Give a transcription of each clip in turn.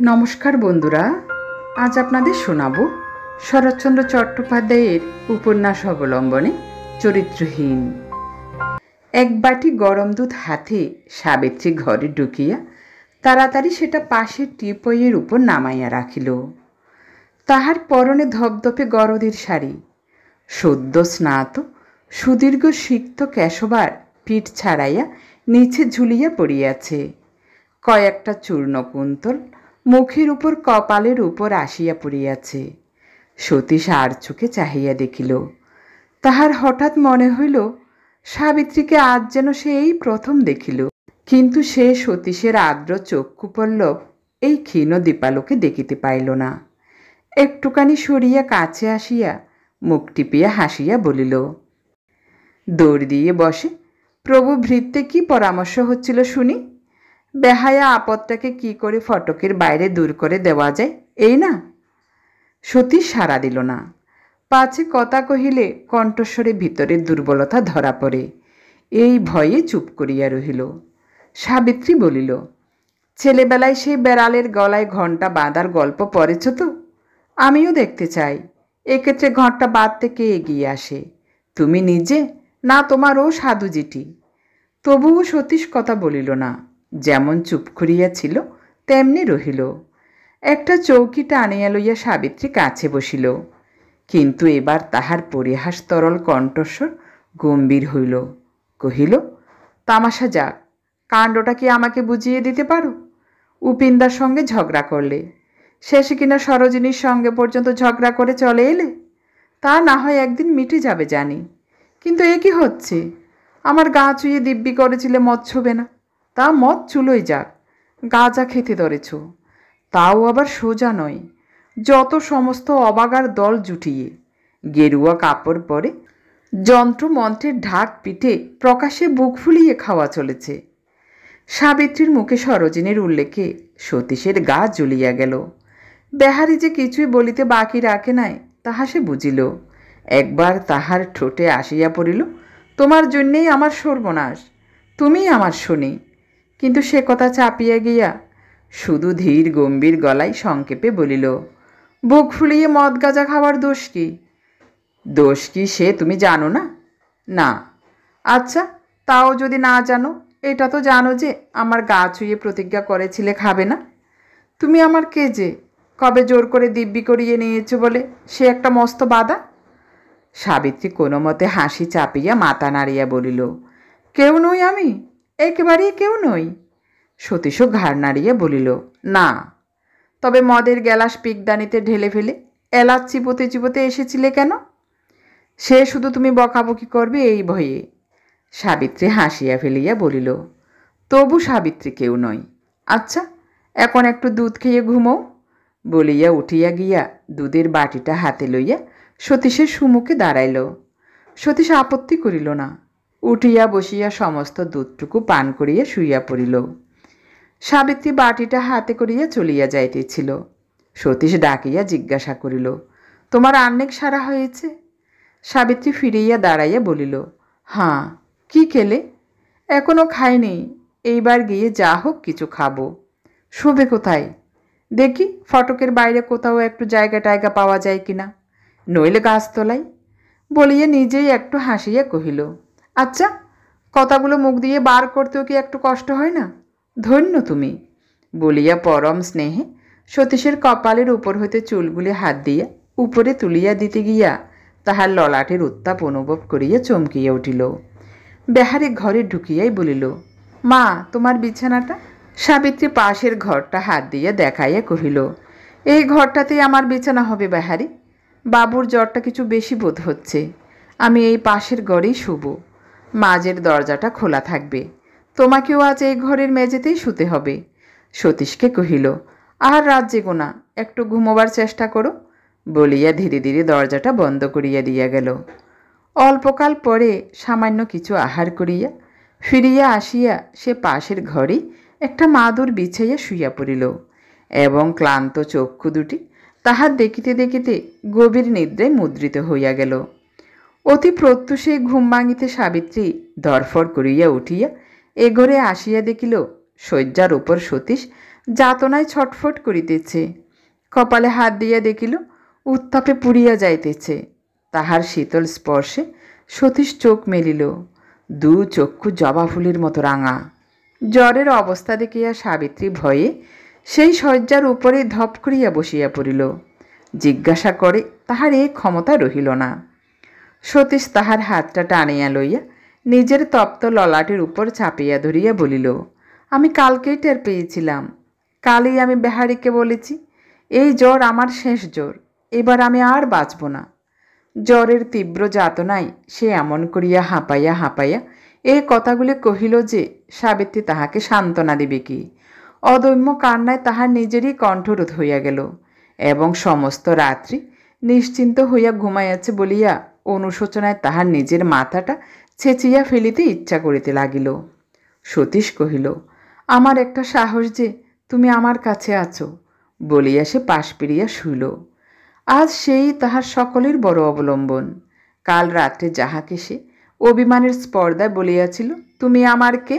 নমস্কার বন্ধুরা, আজ আপনাদের শোনাবো শরৎচন্দ্র চট্টোপাধ্যায়ের উপন্যাস অবলম্বনে চরিত্রহীন। এক বাটি গরম দুধ হাতে সাবিত্রী ঘরে ঢুকিয়া তাড়াতাড়ি সেটা পাশের টিপয়ের উপর নামাইয়া রাখিল। তাহার পরনে ধপধপে গরদের শাড়ি, সদ্য স্নাত সুদীর্ঘ সিক্ত কেশবার পিঠ ছাড়াইয়া নিচে ঝুলিয়া পড়িয়াছে। কয়েকটা চূর্ণ কুন্তল মুখের উপর কপালের উপর আসিয়া পড়িয়াছে। সতীশ আর চোখে চাহিয়া দেখিল। তাহার হঠাৎ মনে হইল সাবিত্রীকে আজ যেন সে এই প্রথম দেখিল, কিন্তু সে সতীশের আর্দ্র চক্ষুপল্লব এই ক্ষীণ দীপালোকে দেখিতে পাইল না। একটুখানি সরিয়া কাছে আসিয়া মুখ টিপিয়া হাসিয়া বলিল, দৌড় দিয়ে বসে প্রভু ভৃত্যে কি পরামর্শ হচ্ছিল শুনি? বেহায়া আপদটাকে কি করে ফটকের বাইরে দূর করে দেওয়া যায়, এই না? সতীশ সাড়া দিল না। পাছে কথা কহিলে কণ্ঠস্বরে ভিতরের দুর্বলতা ধরা পড়ে, এই ভয়ে চুপ করিয়া রহিল। সাবিত্রী বলিল, ছেলেবেলায় সেই বেড়ালের গলায় ঘণ্টা বাঁধার গল্প পড়েছ তো? আমিও দেখতে চাই এক্ষেত্রে ঘণ্টা বাঁধতে কে এগিয়ে আসে, তুমি নিজে না তোমার ও সাধু জিটি? তবুও সতীশ কথা বলিল না, যেমন চুপ করিয়াছিল তেমনি রহিল। একটা চৌকি টানিয়া লইয়া সাবিত্রী কাছে বসিল, কিন্তু এবার তাহার পরিহাস তরল কণ্ঠস্বর গম্ভীর হইল। কহিল, তামাশা যাক, কাণ্ডটা কি আমাকে বুঝিয়ে দিতে পারো? উপিন্দার সঙ্গে ঝগড়া করলে, শেষে কিনা সরোজিনীর সঙ্গে পর্যন্ত ঝগড়া করে চলে এলে। তা না হয় একদিন মিটে যাবে জানি, কিন্তু এ কি হচ্ছে? আমার গা চুইয়ে দিব্যি করেছিলে মদ ছবে না, তা মদ চুলোই যাক, গাঁজা খেতে ধরেছ, তাও আবার সোজা নয়, যত সমস্ত অবাগার দল জুটিয়ে গেরুয়া কাপড় পরে যন্ত্রমন্ত্রের ঢাক পিঠে প্রকাশ্যে বুক ফুলিয়ে খাওয়া চলেছে। সাবিত্রীর মুখে সরোজিনীর উল্লেখে সতীশের গা জ্বলিয়া গেল। বেহারি যে কিছুই বলিতে বাকি রাখে নাই তাহা সে বুঝিল। একবার তাহার ঠোঁটে আসিয়া পড়িল, তোমার জন্যেই আমার সর্বনাশ, তুমিই আমার শনি। কিন্তু সে কথা চাপিয়া গিয়া শুধু ধীর গম্ভীর গলায় সংক্ষেপে বলিল, বুক ফুলিয়ে মদ গাঁজা খাওয়ার দোষ কি? দোষ কি সে তুমি জানো না? না। আচ্ছা, তাও যদি না জানো, এটা তো জানো যে আমার গা ছুঁয়ে প্রতিজ্ঞা করেছিলে খাবে না। তুমি আমার কে যে কবে জোর করে দিব্যি করিয়ে নিয়েছো বলে সে একটা মস্ত বাধা? সাবিত্রী কোনো মতে হাসি চাপিয়া মাথা নাড়িয়া বলিল, কেউ নই আমি, একেবারেই কেউ নই। সতীশও ঘাড় নাড়িয়া বলিল, না। তবে মদের গ্যালাস পিকদানিতে ঢেলে ফেলে এলাচ চিবোতে চিবোতে এসেছিলে কেন? সে শুধু তুমি বকাবকি করবে এই ভয়ে। সাবিত্রী হাসিয়া ফেলিয়া বলিল, তবু সাবিত্রী কেউ নয়। আচ্ছা, এখন একটু দুধ খেয়ে ঘুমো। বলিয়া উঠিয়া গিয়া দুধের বাটিটা হাতে লইয়া সতীশের সুমুখে দাঁড়াইল। সতীশ আপত্তি করিল না, উঠিয়া বসিয়া সমস্ত দুধটুকু পান করিয়া শুইয়া পড়িল। সাবিত্রী বাটিটা হাতে করিয়া চলিয়া যাইতেছিল। সতীশ ডাকিয়া জিজ্ঞাসা করিল, তোমার আহ্নিক সারা হয়েছে? সাবিত্রী ফিরিয়া দাঁড়াইয়া বলিল, হাঁ। কি খেলে? এখনো খাইনি, এইবার গিয়ে যা হোক কিছু খাবো। শোবে কোথায়? দেখি ফটকের বাইরে কোথাও একটু জায়গা টায়গা পাওয়া যায় কিনা, নইলে গাছতলায়। বলিয়া নিজেই একটু হাসিয়া কহিল, আচ্ছা, কথাগুলো মুখ দিয়ে বার করতেও কি একটু কষ্ট হয় না? ধন্য তুমি। বলিয়া পরম স্নেহে সতীশের কপালের উপর হইতে চুলগুলি হাত দিয়া উপরে তুলিয়া দিতে গিয়া তাহার ললাটের উত্তাপ অনুভব করিয়া চমকিয়া উঠিল। বেহারি ঘরে ঢুকিয়াই বলিল, মা, তোমার বিছানাটা? সাবিত্রী পাশের ঘরটা হাত দিয়া দেখাইয়া কহিল, এই ঘরটাতেই আমার বিছানা হবে বেহারি। বাবুর জ্বরটা কিছু বেশি বোধ হচ্ছে, আমি এই পাশের ঘরেই শুব। মাঝের দরজাটা খোলা থাকবে, তোমাকেও আজ এই ঘরের মেঝেতেই শুতে হবে। সতীশকে কহিল, আর রাত জেগো না, একটু ঘুমোবার চেষ্টা করো। বলিয়া ধীরে ধীরে দরজাটা বন্ধ করিয়া দিয়া গেল। অল্পকাল পরে সামান্য কিছু আহার করিয়া ফিরিয়া আসিয়া সে পাশের ঘরেই একটা মাদুর বিছাইয়া শুইয়া পড়িল এবং ক্লান্ত চক্ষু দুটি তাহার দেখিতে দেখিতে গভীর নিদ্রায় মুদ্রিত হইয়া গেল। অতি প্রত্যুষে ঘুম ভাঙিতে সাবিত্রী ধরফর করিয়া উঠিয়া এ ঘরে আসিয়া দেখিল শয্যার উপর সতীশ যাতনায় ছটফট করিতেছে। কপালে হাত দিয়া দেখিল উত্তাপে পুড়িয়া যাইতেছে। তাহার শীতল স্পর্শে সতীশ চোখ মেলিল। দু চক্ষু জবা ফুলের মতো রাঙা। জ্বরের অবস্থা দেখিয়া সাবিত্রী ভয়ে সেই শয্যার উপরে ধপ করিয়া বসিয়া পড়িল। জিজ্ঞাসা করে তাহার এ ক্ষমতা রহিল না। সতীশ তাহার হাতটা টানিয়া লইয়া নিজের তপ্ত ললাটের উপর চাপিয়া ধরিয়া বলিল, আমি কালকেই টের পেয়েছিলাম। কালই আমি বেহারিকে বলেছি, এই জ্বর আমার শেষ জ্বর, এবার আমি আর বাঁচব না। জ্বরের তীব্র যাতনায় সে এমন করিয়া হাঁপাইয়া হাঁপাইয়া এই কথাগুলি কহিল যে সাবিত্রী তাহাকে সান্ত্বনা দিবে কি। অদম্য কান্নায় তাহার নিজেরই কণ্ঠরোধ হইয়া গেল এবং সমস্ত রাত্রি নিশ্চিন্ত হইয়া ঘুমাইয়াছে বলিয়া অনুশোচনায় তাহার নিজের মাথাটা ছেঁচিয়া ফেলিতে ইচ্ছা করিতে লাগিল। সতীশ কহিল, আমার একটা সাহস যে তুমি আমার কাছে আছো, বলিয়া সে পাশ ফিরিয়া শুইল। আজ সেই তাহার সকলের বড় অবলম্বন। কাল রাত্রে যাহাকে সে অভিমানের স্পর্ধায় বলিয়াছিল, তুমি আমার কে,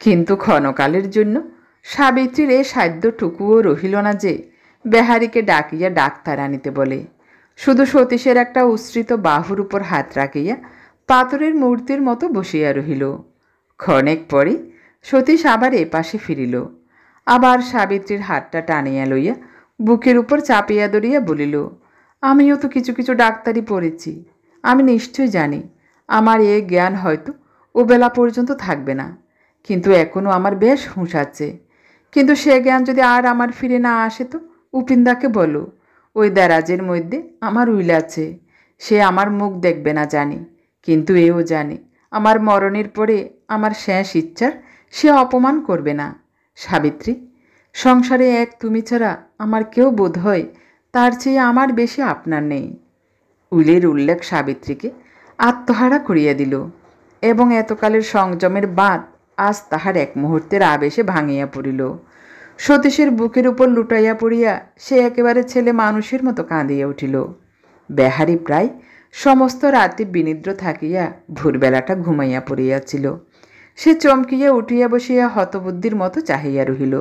কিন্তু ক্ষণকালের জন্য সাবিত্রীর এ সাধ্যটুকুও রহিল না যে বেহারিকে ডাকিয়া ডাক্তার আনিতে বলে। শুধু সতীশের একটা উচ্ছ্রিত বাহুর উপর হাত রাখিয়া পাথরের মূর্তির মতো বসিয়া রহিল। ক্ষণেক পরে সতীশ আবার এপাশে ফিরিল। আবার সাবিত্রীর হাতটা টানিয়া লইয়া বুকের উপর চাপিয়া ধরিয়া বলিল, আমিও তো কিছু কিছু ডাক্তারি পড়েছি। আমি নিশ্চয় জানি আমার এ জ্ঞান হয়তো ও বেলা পর্যন্ত থাকবে না, কিন্তু এখনও আমার বেশ হুঁশ আছে। কিন্তু সে জ্ঞান যদি আর আমার ফিরে না আসে তো উপিন্দাকে বলো, ওই দেরাজের মধ্যে আমার উইল আছে। সে আমার মুখ দেখবে না জানি, কিন্তু এও জানে আমার মরণের পরে আমার শেষ ইচ্ছার সে অপমান করবে না। সাবিত্রী, সংসারে এক তুমি ছাড়া আমার কেউ বোধ হয় তার চেয়ে আমার বেশি আপনার নেই। উইলের উল্লেখ সাবিত্রীকে আত্মহারা করিয়া দিল এবং এতকালের সংযমের বাঁধ আজ তাহার এক মুহূর্তের আবেশে ভাঙিয়া পড়িল। সতীশের বুকের উপর লুটাইয়া পড়িয়া সে একেবারে ছেলে মানুষের মতো কাঁদিয়া উঠিল। বেহারি প্রায় সমস্ত রাতে বিনিদ্র থাকিয়া ভোরবেলাটা ঘুমাইয়া পড়িয়াছিল। সে চমকিয়া উঠিয়া বসিয়া হতবুদ্ধির মতো চাহিয়া রহিল।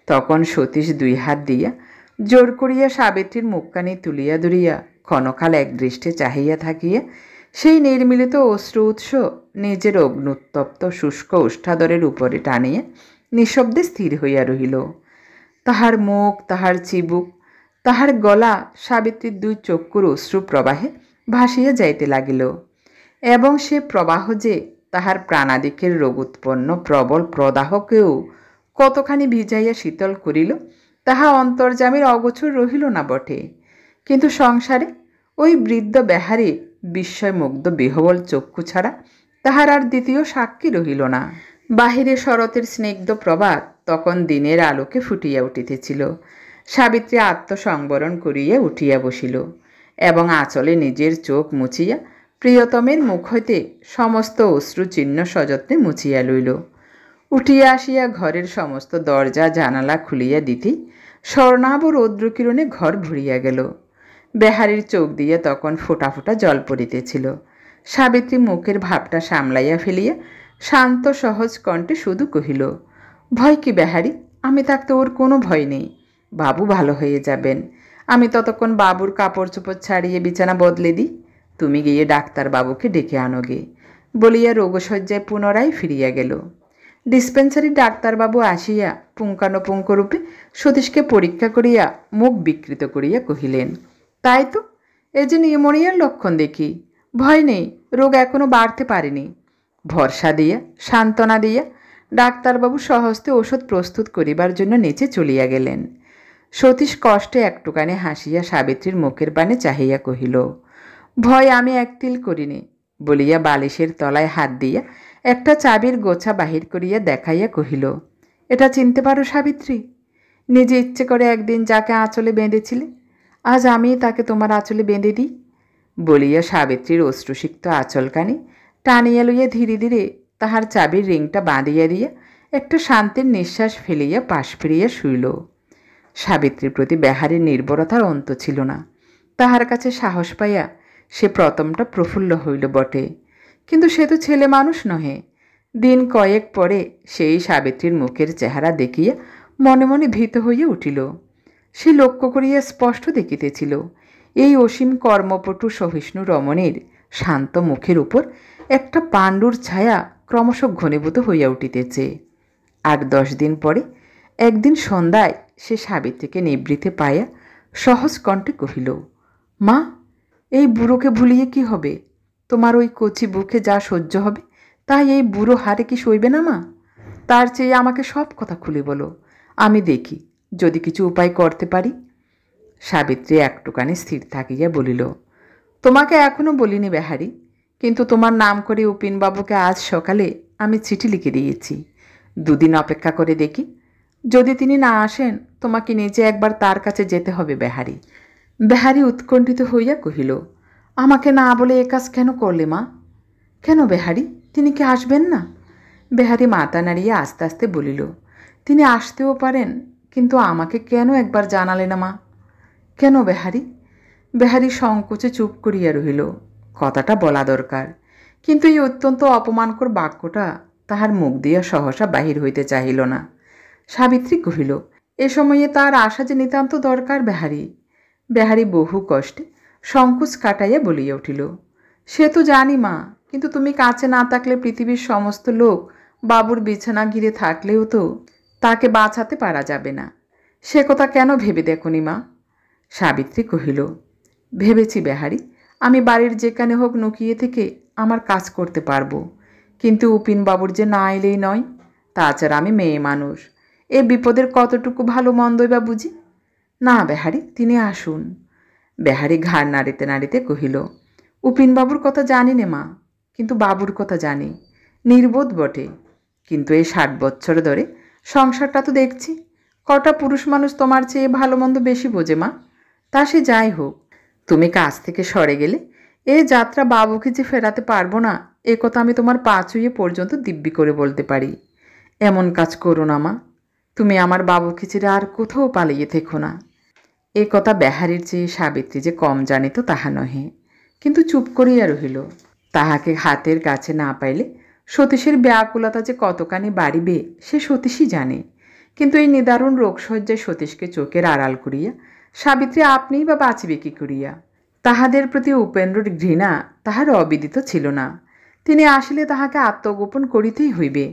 তখন সতীশ দুই হাত দিয়া জোর করিয়া সাবিত্রীর মুখখানি তুলিয়া ধরিয়া ক্ষণকাল একদৃষ্টে চাহিয়া থাকিয়া সেই নির্মিলিত অশ্রু উৎস নিজের অগ্নুত্তপ্ত শুষ্ক ওষ্ঠাধরের উপরে টানিয়া নিঃশব্দে স্থির হইয়া রহিল। তাহার মুখ, তাহার চিবুক, তাহার গলা সাবিত্রীর দুই চক্ষুর অশ্রু প্রবাহে ভাসিয়া যাইতে লাগিল এবং সে প্রবাহ যে তাহার প্রাণাদিকের রোগ উৎপন্ন প্রবল প্রদাহকেও কতখানি ভিজাইয়া শীতল করিল তাহা অন্তর্যামীর অগোচর রহিল না বটে। কিন্তু সংসারে ওই বৃদ্ধ বেহারি বিস্ময়মুগ্ধ বিহবল চক্ষু ছাড়া তাহার আর দ্বিতীয় সাক্ষী রহিল না। বাহিরে শরতের স্নিগ্ধ প্রভাত তখন দিনের আলোকে ফুটিয়া উঠিতেছিল। সাবিত্রী আত্মসংবরণ করিয়া উঠিয়া বসিল এবং আঁচলে নিজের চোখ মুছিয়া প্রিয়তমের মুখ হইতে সমস্ত অশ্রুচিহ্ন সযত্নে মুছিয়া লইল। উঠিয়া আসিয়া ঘরের সমস্ত দরজা জানালা খুলিয়া দিতেই স্বর্ণাভ রৌদ্রকিরণে ঘর ভরিয়া গেল। বেহারির চোখ দিয়ে তখন ফোঁটা ফোঁটা জল পড়িতেছিল। সাবিত্রী মুখের ভাবটা সামলাইয়া ফেলিয়া শান্ত সহজ কণ্ঠে শুধু কহিল, ভয় কি বেহারি, আমি থাকতে ওর কোনো ভয় নেই। বাবু ভালো হয়ে যাবেন। আমি ততক্ষণ বাবুর কাপড় চোপড় ছাড়িয়ে বিছানা বদলে দিই, তুমি গিয়ে ডাক্তার বাবুকে ডেকে আনোগে, বলিয়া রোগশয্যায় পুনরায় ফিরিয়া গেল। ডিসপেন্সারি ডাক্তারবাবু আসিয়া পুঙ্খানুপুঙ্খরূপে সতীশকে পরীক্ষা করিয়া মুখ বিকৃত করিয়া কহিলেন, তাই তো, এ যে নিউমোনিয়ার লক্ষণ দেখি। ভয় নেই, রোগ এখনো বাড়তে পারেনি। ভরসা দিয়া সান্ত্বনা দিয়া ডাক্তারবাবু সহস্তে ওষুধ প্রস্তুত করিবার জন্য নিচে চলিয়া গেলেন। সতীশ কষ্টে একটুখানি হাসিয়া সাবিত্রীর মুখের পানে চাহিয়া কহিল, ভয় আমি একতিল করিনি, বলিয়া বালিশের তলায় হাত দিয়া একটা চাবির গোছা বাহির করিয়া দেখাইয়া কহিল, এটা চিনতে পারো সাবিত্রী? নিজে ইচ্ছে করে একদিন যাকে আঁচলে বেঁধেছিলে, আজ আমি তাকে তোমার আঁচলে বেঁধে দিই, বলিয়া সাবিত্রীর অশ্রুসিক্ত আঁচলখানি টানিয়া লইয়া ধীরে ধীরে তাহার চাবির রিংটা বাঁধিয়া দিয়া একটা শান্তির নিঃশ্বাস ফেলিয়া পাশ ফিরিয়া শুইল। সাবিত্রীর প্রতি বেহারির নির্ভরতার অন্ত ছিল না। তাহার কাছে সাহস পাইয়া সে প্রথমটা প্রফুল্ল হইল বটে, কিন্তু সে তো ছেলে মানুষ নহে। দিন কয়েক পরে সেই সাবিত্রীর মুখের চেহারা দেখিয়া মনে মনে ভীত হইয়া উঠিল। সে লক্ষ্য করিয়া স্পষ্ট দেখিতেছিল এই অসীম কর্মপটু সহিষ্ণু রমণীর শান্ত মুখের উপর একটা পাণ্ডুর ছায়া ক্রমশ ঘনীভূত হইয়া উঠিতেছে। 8-10 দিন পরে একদিন সন্ধ্যায় সে সাবিত্রীকে নিবৃত্তে পাইয়া সহজ কণ্ঠে কহিল, মা, এই বুড়োকে ভুলিয়ে কি হবে? তোমার ওই কচি বুকে যা সহ্য হবে তাই এই বুড়ো হারে কি সইবে না মা? তার চেয়ে আমাকে সব কথা খুলে বলো, আমি দেখি যদি কিছু উপায় করতে পারি। সাবিত্রী একটুখানি স্থির থাকিয়া বলিল, তোমাকে এখনও বলিনি বেহারি, কিন্তু তোমার নাম করে উপিনবাবুকে আজ সকালে আমি চিঠি লিখে দিয়েছি। 2 দিন অপেক্ষা করে দেখি, যদি তিনি না আসেন তোমাকে নিজে একবার তার কাছে যেতে হবে বেহারি। বেহারি উৎকণ্ঠিত হইয়া কহিল, আমাকে না বলে এ কাজ কেন করলে মা? কেন বেহারি, তিনি কি আসবেন না? বেহারি মাথা নাড়িয়ে আস্তে আস্তে বলিল, তিনি আসতেও পারেন, কিন্তু আমাকে কেন একবার জানালে না মা? কেন বেহারি? বেহারি সংকোচে চুপ করিয়া রহিল। কথাটা বলা দরকার, কিন্তু এই অত্যন্ত অপমানকর বাক্যটা তাহার মুখ দিয়া সহসা বাহির হইতে চাহিল না। সাবিত্রী কহিল, এ সময়ে তার আসা যে নিতান্ত দরকার বেহারি। বেহারি বহু কষ্টে সংকোচ কাটাইয়া বলিয়া উঠিল, সে তো জানি মা, কিন্তু তুমি কাছে না থাকলে পৃথিবীর সমস্ত লোক বাবুর বিছানা ঘিরে থাকলেও তো তাকে বাঁচাতে পারা যাবে না। সে কথা কেন ভেবে দেখনি মা? সাবিত্রী কহিল, ভেবেছি বেহারি, আমি বাড়ির যেখানে হোক লুকিয়ে থেকে আমার কাজ করতে পারবো, কিন্তু উপিনবাবুর যে না এলেই নয়। তাছাড়া আমি মেয়ে মানুষ, এ বিপদের কতটুকু ভালো মন্দই বা বুঝি। না বেহারি, তিনি আসুন। বেহারি ঘাড় নাড়িতে নাড়িতে কহিল, উপিনবাবুর কথা জানি নে মা, কিন্তু বাবুর কথা জানি। নির্বোধ বটে, কিন্তু এই 60 বছর ধরে সংসারটা তো দেখছি। কটা পুরুষ মানুষ তোমার চেয়ে ভালো মন্দ বেশি বোঝে মা? তা সে যাই হোক, তুমি কাজ থেকে সরে গেলে এ যাত্রা বাবুকে যে ফেরাতে পারবো না, এ কথা আমি তোমার পা ছুঁয়ে পর্যন্ত দিব্যি করে বলতে পারি। এমন কাজ করো না মা, তুমি আমার বাবুকে ছেড়ে আর কোথাও পালিয়ে থেকো না। এ কথা বেহারির চেয়ে সাবিত্রী যে কম জানিত তাহা নহে, কিন্তু চুপ করিয়া রহিল। তাহাকে হাতের কাছে না পাইলে সতীশের ব্যাকুলতা যে কতখানি বাড়িবে সে সতীশই জানে, কিন্তু এই নিদারুণ রোগসজ্জায় সতীশকে চোখের আড়াল করিয়া সাবিত্রী আপনিই বা বাঁচিবে কি করিয়া? তাহাদের প্রতি উপেন্দ্রর ঘৃণা তাহার অবিদিত ছিল না। তিনি আসিলে তাহাকে আত্মগোপন করিতেই হইবে,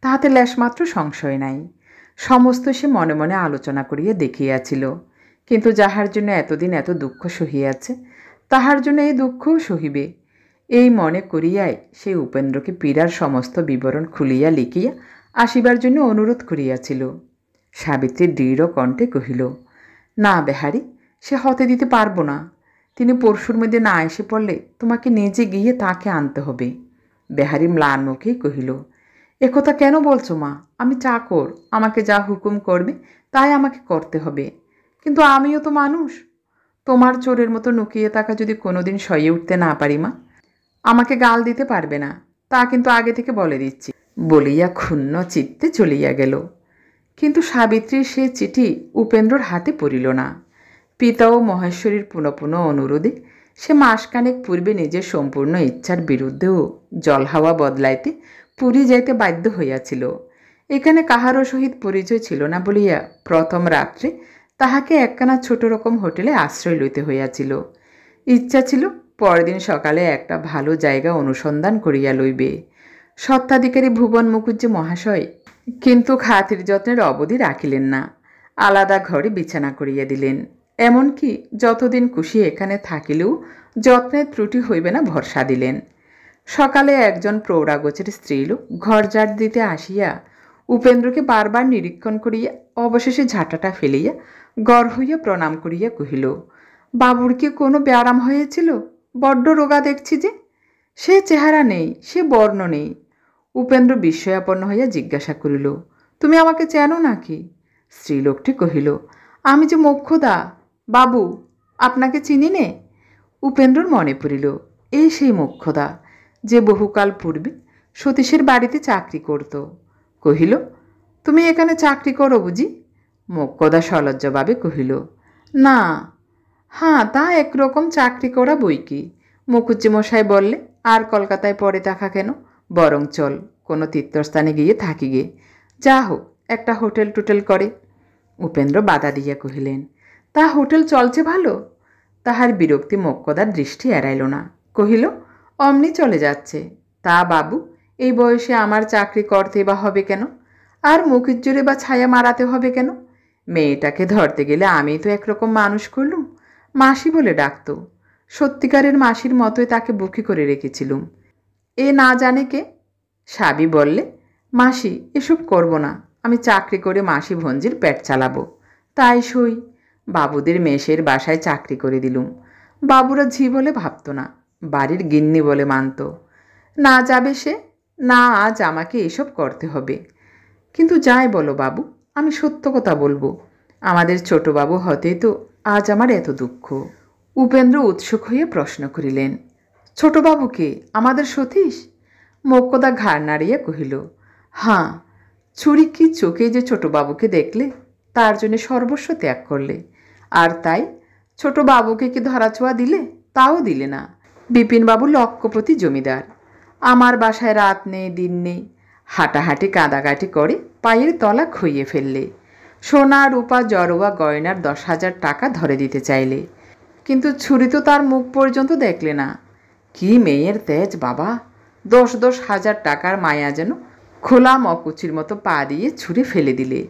তাহাতে লেশমাত্র সংশয় নাই। সমস্ত সে মনে মনে আলোচনা করিয়া দেখিয়াছিল, কিন্তু যাহার জন্য এতদিন এত দুঃখ সহিয়াছে তাহার জন্য এই দুঃখও সহিবে, এই মনে করিয়াই সে উপেন্দ্রকে পীড়ার সমস্ত বিবরণ খুলিয়া লিখিয়া আসিবার জন্য অনুরোধ করিয়াছিল। সাবিত্রী দৃঢ় কণ্ঠে কহিল, না বেহারি, সে হতে দিতে পারবো না। তিনি পরশুর মধ্যে না এসে পড়লে তোমাকে নিজে গিয়ে তাকে আনতে হবে। বেহারি ম্লান মুখেই কহিল, একথা কেন বলছো মা? আমি চাকর, আমাকে যা হুকুম করবে তাই আমাকে করতে হবে, কিন্তু আমিও তো মানুষ। তোমার চোরের মতো লুকিয়ে থাকা যদি কোনোদিন সয়ে উঠতে না পারি মা, আমাকে গাল দিতে পারবে না, তা কিন্তু আগে থেকে বলে দিচ্ছি, বলিয়া ক্ষুণ্ণ চিত্তে চলিয়া গেল। কিন্তু সাবিত্রীর সে চিঠি উপেন্দ্রর হাতে পড়িল না। পিতা ও মহেশ্বরীর পুনঃ পুনঃ অনুরোধে সে মাসখানেক পূর্বে নিজের সম্পূর্ণ ইচ্ছার বিরুদ্ধেও জল হাওয়া বদলাইতে পুরী যাইতে বাধ্য হইয়াছিল। এখানে কাহারও সহিত পরিচয় ছিল না বলিয়া প্রথম রাত্রে তাহাকে একখানা ছোট রকম হোটেলে আশ্রয় লইতে হইয়াছিল। ইচ্ছা ছিল পরদিন সকালে একটা ভালো জায়গা অনুসন্ধান করিয়া লইবে। স্বত্বাধিকারী ভুবন মুখুজ্জে মহাশয় কিন্তু খাতির যত্নের অবধি রাখিলেন না, আলাদা ঘরে বিছানা করিয়া দিলেন। এমনকি যতদিন খুশি এখানে থাকিলেও যত্নের ত্রুটি হইবে না ভরসা দিলেন। সকালে একজন প্রৌঢ়াগোছের স্ত্রীলোক ঘর ঝাড় দিতে আসিয়া উপেন্দ্রকে বারবার নিরীক্ষণ করিয়া অবশেষে ঝাঁটাটা ফেলিয়া গড় হইয়া প্রণাম করিয়া কহিল, বাবুর কি কোনো ব্যারাম হয়েছিল? বড্ড রোগা দেখছি যে। সে চেহারা নেই, সে বর্ণ নেই। উপেন্দ্র বিস্ময়াপন্ন হইয়া জিজ্ঞাসা করিল, তুমি আমাকে চেনো নাকি? স্ত্রীলোকটি কহিল, আমি যে মোক্ষদা, বাবু, আপনাকে চিনি নে। উপেন্দ্রর মনে পড়িল, এই সেই মোক্ষদা যে বহুকাল পূর্বে সতীশের বাড়িতে চাকরি করত। কহিল, তুমি এখানে চাকরি করো বুঝি? মোক্ষদা সলজ্জভাবে কহিল, না। হ্যাঁ, তা একরকম চাকরি করা বই কি। মুখুজ্জে মশাই বললে, আর কলকাতায় পড়ে থাকা কেন, বরং চল কোনো তীর্থস্থানে গিয়ে থাকি গে। যা হোক, একটা হোটেল টোটেল করে উপেন্দ্র বাধা দিয়া কহিলেন, তা হোটেল চলছে ভালো? তাহার বিরক্তি মোক্ষদার দৃষ্টি এড়াইল না, কহিল, অমনি চলে যাচ্ছে। তা বাবু, এই বয়সে আমার চাকরি করতে বা হবে কেন? আর মুখের জোরে বা ছায়া মারাতে হবে কেন? মেয়েটাকে ধরতে গেলে আমি তো একরকম মানুষ করলুম, মাসি বলে ডাকত। সত্যিকারের মাসির মতোই তাকে বুকি করে রেখেছিলুম। এ না জানে কে? সাবি বললে, মাসি এসব করব না, আমি চাকরি করে মাসি ভঞ্জির পেট চালাবো। তাই সই। বাবুদের মেষের বাসায় চাকরি করে দিলুম। বাবুরা ঝি বলে ভাবত না, বাড়ির গিন্নি বলে মানত। না যাবে সে, না আজ আমাকে এসব করতে হবে। কিন্তু যাই বলো বাবু, আমি সত্য কথা বলবো, আমাদের ছোটবাবু হতেই তো আজ আমার এত দুঃখ। উপেন্দ্র উৎসুক হয়ে প্রশ্ন করিলেন, ছোটবাবুকে? আমাদের সতীশ? মোক্ষদা ঘাড় নাড়িয়া কহিল, হাঁ, ছুরি কি চোখে যে ছোটবাবুকে দেখলে, তার জন্য সর্বস্ব ত্যাগ করলে, আর তাই ছোটবাবুকে কি ধরাছোঁয়া দিলে? তাও দিলে না। বিপিনবাবু লক্ষপতি জমিদার, আমার বাসায় রাত নেই দিন নেই, হাঁটাহাঁটি কাঁদাকাটি করে পায়ের তলা খুইয়ে ফেললে, সোনা রূপা জরোয়া গয়নার 10,000 টাকা ধরে দিতে চাইলে, কিন্তু ছুরি তো তার মুখ পর্যন্ত দেখলে না। কি মেয়ের তেজ বাবা! 10,000 টাকার মায়া যেন খোলা মকুচির মতো পা দিয়ে ছুঁড়ে ফেলে দিলে।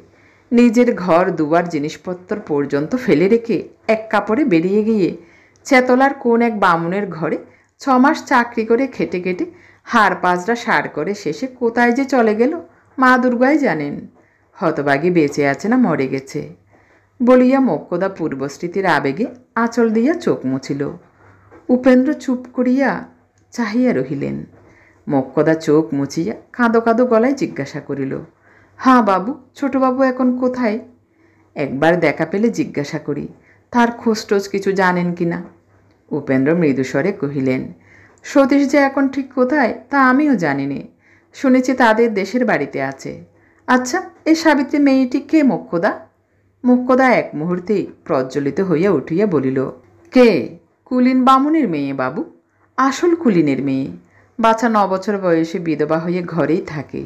নিজের ঘর দুয়ার জিনিসপত্র পর্যন্ত ফেলে রেখে এক কাপড়ে বেরিয়ে গিয়ে চেতলার কোন এক বামুনের ঘরে 6 মাস চাকরি করে খেটে খেটে হাড় পাজরা সার করে শেষে কোথায় যে চলে গেল মা দুর্গাই জানেন। হতবাগী বেঁচে আছে না মরে গেছে বলিয়া মোক্ষদা পূর্বস্মৃতির আবেগে আঁচল দিয়া চোখ মুছিল। উপেন্দ্র চুপ করিয়া চাহিয়া রহিলেন। মোক্ষদা চোখ মুছিয়া কাঁদো কাঁদো গলায় জিজ্ঞাসা করিল, হাঁ বাবু, ছোটবাবু এখন কোথায়? একবার দেখা পেলে জিজ্ঞাসা করি, তার খোঁজটোজ কিছু জানেন কি না? উপেন্দ্র মৃদুস্বরে কহিলেন, সতীশ যে এখন ঠিক কোথায় তা আমিও জানি নে, শুনেছি তাদের দেশের বাড়িতে আছে। আচ্ছা, এই সাবিত্রী মেয়েটি কে মোক্ষদা? মোক্ষদা এক মুহূর্তেই প্রজ্বলিত হইয়া উঠিয়া বলিল, কে? কুলীন বামুনের মেয়ে বাবু, আসল কুলীনের মেয়ে। বাছা 9 বছর বয়সে বিধবা হয়ে ঘরেই থাকে।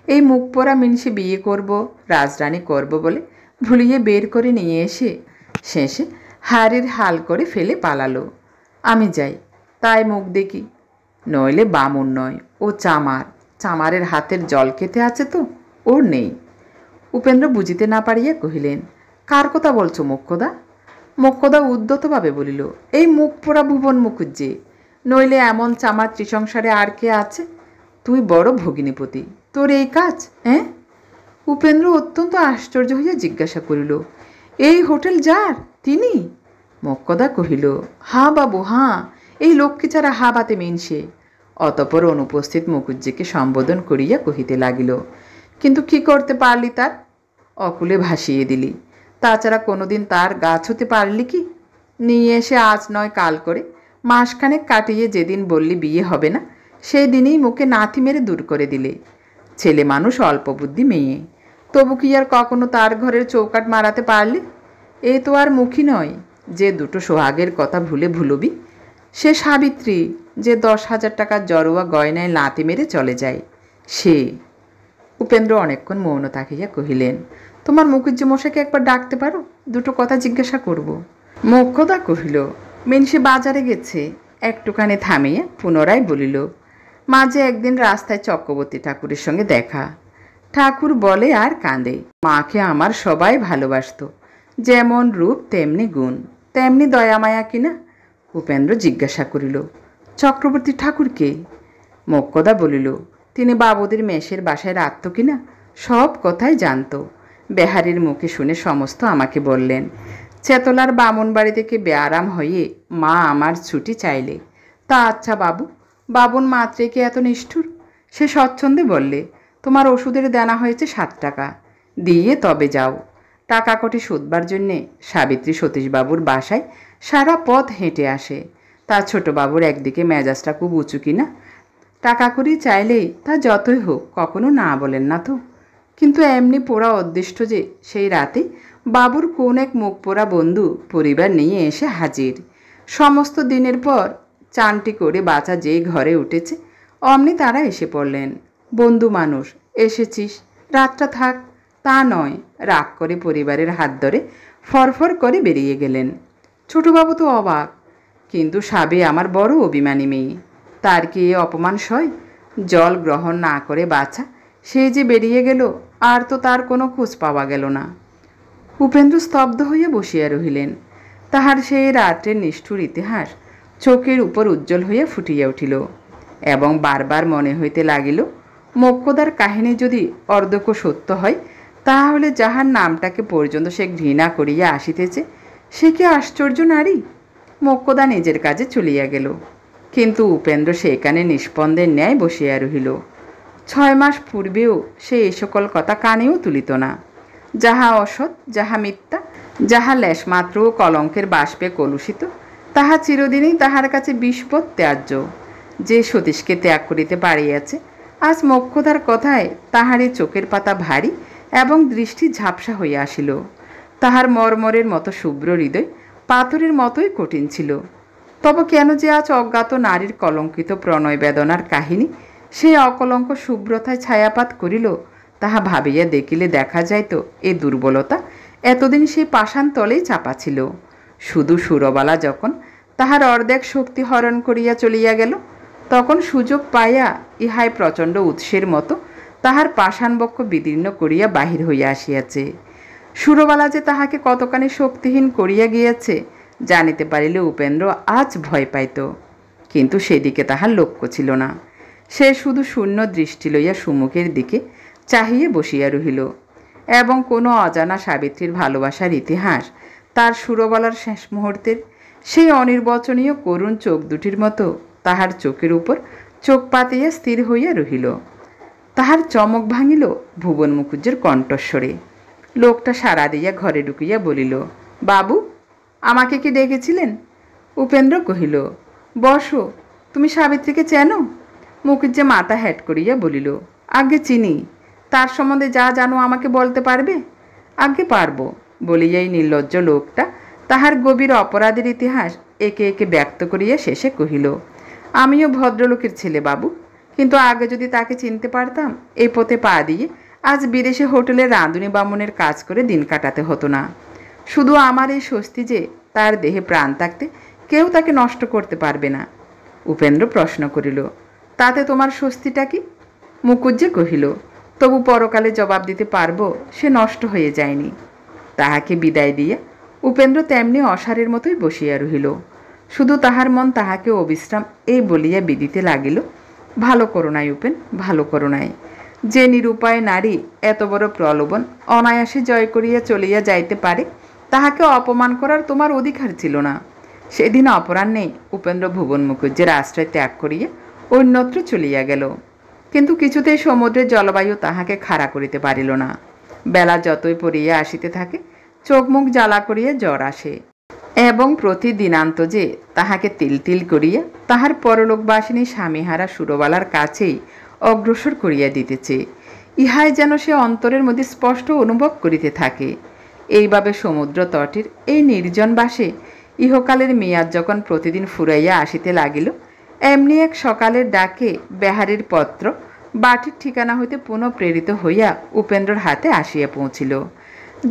এই মুখ পোড়া মিনসে বিয়ে করব, রাজরানী করব বলে ভুলিয়ে বের করে নিয়ে এসে শেষে হাড়ের হাল করে ফেলে পালালো। আমি যাই, তাই মুখ দেখি, নইলে বামুন নয়, ও চামার। চামারের হাতের জল খেতে আছে তো, ওর নেই। উপেন্দ্র বুঝিতে না পারিয়া কহিলেন, কার কথা বলছো মোক্ষদা? মোক্ষদা উদ্যতভাবে বলিল, এই মুখ পোড়া ভুবন মুখুজ্জে, নইলে এমন চামার ত্রিসংসারে আর কে আছে? তুই বড় ভগিনীপতি, তোর এই কাজ? হ্যাঁ? উপেন্দ্র অত্যন্ত আশ্চর্য হইয়া জিজ্ঞাসা করিল, এই হোটেল যার, তিনি? মোক্ষদা কহিল, হাঁ বাবু হাঁ, এই লক্ষ্মী ছাড়া হা বাতে মিনসে। অতপর অনুপস্থিত মুখুজ্জিকে সম্বোধন করিয়া কহিতে লাগিল, কিন্তু কি করতে পারলি তার? অকুলে ভাসিয়ে দিলি। তাছাড়া কোনোদিন তার গাছ হতে পারলি কি? নিয়ে এসে আজ নয় কাল করে মাসখানেক কাটিয়ে যেদিন বললি বিয়ে হবে না, সেই দিনেই মুখে নাথি মেরে দূর করে দিলে। ছেলে মানুষ অল্প বুদ্ধি মেয়ে, তবু কি আর কখনো তার ঘরের চৌকাট মারাতে পারলি? এ তো আর মুখী নয় যে দুটো সোহাগের কথা ভুলে ভুলবি। সে সাবিত্রী যে 10,000 টাকার জরোয়া গয়নায় লাথি মেরে চলে যায়, সে। উপেন্দ্র অনেকক্ষণ মৌন থাকিয়া কহিলেন, তোমার মুখুজ্জি মশাইকে একবার ডাকতে পারো, দুটো কথা জিজ্ঞাসা করব। মোক্ষদা কহিল, মিনসে বাজারে গেছে। একটুখানি থামিয়ে পুনরায় বলিল, মাঝে একদিন রাস্তায় চক্রবর্তী ঠাকুরের সঙ্গে দেখা। ঠাকুর বলে আর কাঁদে, মাকে আমার সবাই ভালোবাসত, যেমন রূপ তেমনি গুণ, তেমনি দয়ামায়া কিনা? উপেন্দ্র জিজ্ঞাসা করিল, চক্রবর্তী ঠাকুর কে? মোক্ষদা বলিল, তিনি বাবুদের মেষের বাসায় রাখত কিনা সব কথাই জানত। বেহারির মুখে শুনে সমস্ত আমাকে বললেন। চেতলার বামুন বাড়ি থেকে বেআরাম হয়ে মা আমার ছুটি চাইলে। তা আচ্ছা বাবু, বাবুন মাত্রে কি এত নিষ্ঠুর? সে স্বচ্ছন্দে বললে, তোমার ওষুধের দেনা হয়েছে 7 টাকা, দিয়ে তবে যাও। টাকা কটি শোধবার জন্যে সাবিত্রী সতীশবাবুর বাসায় সারা পথ হেঁটে আসে। তার ছোটবাবুর একদিকে মেজাজটা খুব উঁচু কিনা, টাকা করি চাইলেই তা যতই হোক কখনো না বলেন না তো। কিন্তু এমনি পোড়া অদৃষ্ট যে সেই রাতে বাবুর কোন এক মুখ পোড়া বন্ধু পরিবার নিয়ে এসে হাজির। সমস্ত দিনের পর চানটি করে বাচ্চা যেই ঘরে উঠেছে অমনি তারা এসে পড়লেন। বন্ধু মানুষ, এসেছিস, রাতটা থাক, তা নয়, রাগ করে পরিবারের হাত ধরে ফরফর করে বেরিয়ে গেলেন। ছোটবাবু তো অবাক, কিন্তু সাবে আমার বড় অভিমানী মেয়ে, তার কি এ অপমান সয়? জল গ্রহণ না করে বাছা সে যে বেরিয়ে গেল, আর তো তার কোনো খোঁজ পাওয়া গেল না। উপেন্দ্র স্তব্ধ হইয়া বসিয়া রহিলেন। তাহার সেই রাত্রের নিষ্ঠুর ইতিহাস চোখের উপর উজ্জ্বল হইয়া ফুটিয়া উঠিল, এবং বারবার মনে হইতে লাগিল, মোক্ষদার কাহিনী যদি অর্ধক সত্য হয়, তাহলে যাহার নামটাকে পর্যন্ত সে ঘৃণা করিয়া আসিতেছে, সে কি আশ্চর্য নারী? মোক্ষদা নিজের কাজে চলিয়া গেল, কিন্তু উপেন্দ্র সেখানে নিষ্পন্দের ন্যায় বসিয়া রহিল। 6 মাস পূর্বেও সে এ সকল কথা কানেও তুলিত না। যাহা অসৎ, যাহা মিথ্যা, যাহা লেশমাত্র কলঙ্কের বাষ্পে কলুষিত, তাহা চিরদিনই তাহার কাছে বিষবৎ ত্যায্য। যে সতীশকে ত্যাগ করিতে পারিয়াছে, আজ মোক্ষদার কথায় তাহারই চোখের পাতা ভারী এবং দৃষ্টি ঝাপসা হইয়া আসিল। তাহার মর্মরের মতো শুভ্র হৃদয় পাথরের মতোই কঠিন ছিল। তবে কেন যে আজ অজ্ঞাত নারীর কলঙ্কিত প্রণয় বেদনার কাহিনী সেই অকলঙ্ক শুভ্রতায় ছায়াপাত করিল, তাহা ভাবিয়া দেখিলে দেখা যাইত এ দুর্বলতা এতদিন সেই পাষাণ তলেই চাপা ছিল। শুধু সুরবালা যখন তাহার অর্ধেক শক্তি হরণ করিয়া চলিয়া গেল, তখন সুযোগ পাইয়া ইহাই প্রচণ্ড উৎসের মতো তাহার পাষাণ বক্ষ বিদীর্ণ করিয়া বাহির হইয়া আসিয়াছে। সুরবালা যে তাহাকে কতখানি শক্তিহীন করিয়া গিয়াছে জানিতে পারিলে উপেন্দ্র আজ ভয় পাইত, কিন্তু সেদিকে তাহার লক্ষ্য ছিল না। সে শুধু শূন্য দৃষ্টি লইয়া সুমুখের দিকে চাহিয়ে বসিয়া রহিল, এবং কোনো অজানা সাবিত্রীর ভালোবাসার ইতিহাস তার সুরবালার শেষ মুহূর্তের সেই অনির্বচনীয় করুণ চোখ দুটির মতো তাহার চোখের উপর চোখ পাতিয়া স্থির হইয়া রহিল। তাহার চমক ভাঙিল ভুবন মুখুজ্জের কণ্ঠস্বরে। লোকটা সাড়া দিয়া ঘরে ঢুকিয়া বলিল, বাবু, আমাকে কি ডেকেছিলেন? উপেন্দ্র কহিল, বসো, তুমি সাবিত্রীকে চেনো? মুখুজ্জে মাথা হ্যাট করিয়া বলিল, আগে চিনি। তার সম্বন্ধে যা জানো আমাকে বলতে পারবে? আগে পারব বলিয়াই নির্লজ্জ লোকটা তাহার গভীর অপরাধের ইতিহাস একে একে ব্যক্ত করিয়া শেষে কহিল, আমিও ভদ্রলোকের ছেলে বাবু, কিন্তু আগে যদি তাকে চিনতে পারতাম এই পথে পা দিয়ে আজ বিদেশে হোটেলের রাঁধুনি বামুনের কাজ করে দিন কাটাতে হতো না। শুধু আমার এই স্বস্তি যে তার দেহে প্রাণ থাকতে কেউ তাকে নষ্ট করতে পারবে না। উপেন্দ্র প্রশ্ন করিল, তাতে তোমার স্বস্তিটা কি? মুখুজ্জে কহিল, তবু পরকালে জবাব দিতে পারব সে নষ্ট হয়ে যায়নি। তাহাকে বিদায় দিয়া উপেন্দ্র তেমনি অসারের মতোই বসিয়া রহিল। শুধু তাহার মন তাহাকে অবিশ্রাম এই বলিয়া বিদিতে লাগিল, ভালো করো নাই উপেন, ভালো করো নাই। যে নিরুপায় নারী এত বড় প্রলোভন অনায়াসে জয় করিয়া চলিয়া যাইতে পারে, তাহাকে অপমান করার তোমার অধিকার ছিল না। সেদিন অপরাহ্নে উপেন্দ্র ভুবন মুখুজ্জের আশ্রয় ত্যাগ করিয়া অন্যত্র চলিয়া গেল, কিন্তু কিছুতেই সমুদ্রের জলবায়ু তাহাকে খাড়া করিতে পারিল না। বেলা যতই পড়িয়া আসিতে থাকে, চোখ মুখ জ্বালা করিয়া জ্বর আসে, এবং প্রতিদিনান্ত যে তাহাকে তিল তিল করিয়া তাহার পরলোকবাসিনী স্বামীহারা সুরবালার কাছেই অগ্রসর করিয়া দিতেছে, ইহাই যেন সে অন্তরের মধ্যে স্পষ্ট অনুভব করিতে থাকে। এইভাবে সমুদ্র তটের এই নির্জন বাসে ইহকালের মেয়াদ যখন প্রতিদিন ফুরাইয়া আসিতে লাগিল, এমনি এক সকালের ডাকে বেহারির পত্র বাটির ঠিকানা হইতে পুনঃ প্রেরিত হইয়া উপেন্দ্রর হাতে আসিয়া পৌঁছিল।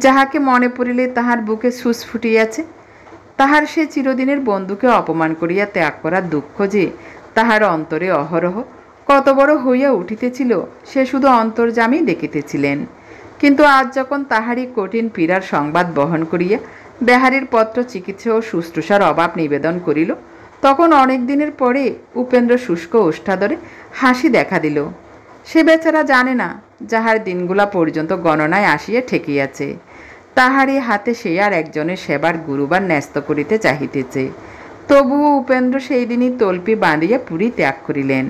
যাহাকে মনে পড়িলে তাহার বুকে সুস ফুটিয়াছে, তাহার সে চিরদিনের বন্ধুকে অপমান করিয়া ত্যাগ করার দুঃখ যে তাহার অন্তরে অহরহ কত বড় হইয়া উঠিতেছিল সে শুধু অন্তর্যামী দেখিতেছিলেন। কিন্তু আজ যখন তাহারই কঠিন পীড়ার সংবাদ বহন করিয়া বেহারির পত্র চিকিৎসা ও শুশ্রূষার অভাব নিবেদন করিল, তখন অনেক দিনের পরে উপেন্দ্র শুষ্ক ওষ্ঠাধরে হাসি দেখা দিল। সে বেচারা জানে না, যাহার দিনগুলা পর্যন্ত গণনায় আসিয়া ঠেকিয়াছে, তাহারই হাতে সে আর একজনের সেবার গুরুবার ন্যস্ত করিতে চাহিতেছে। তবুও উপেন্দ্র সেই দিনই তল্পি বাঁধিয়া পুরী ত্যাগ করিলেন।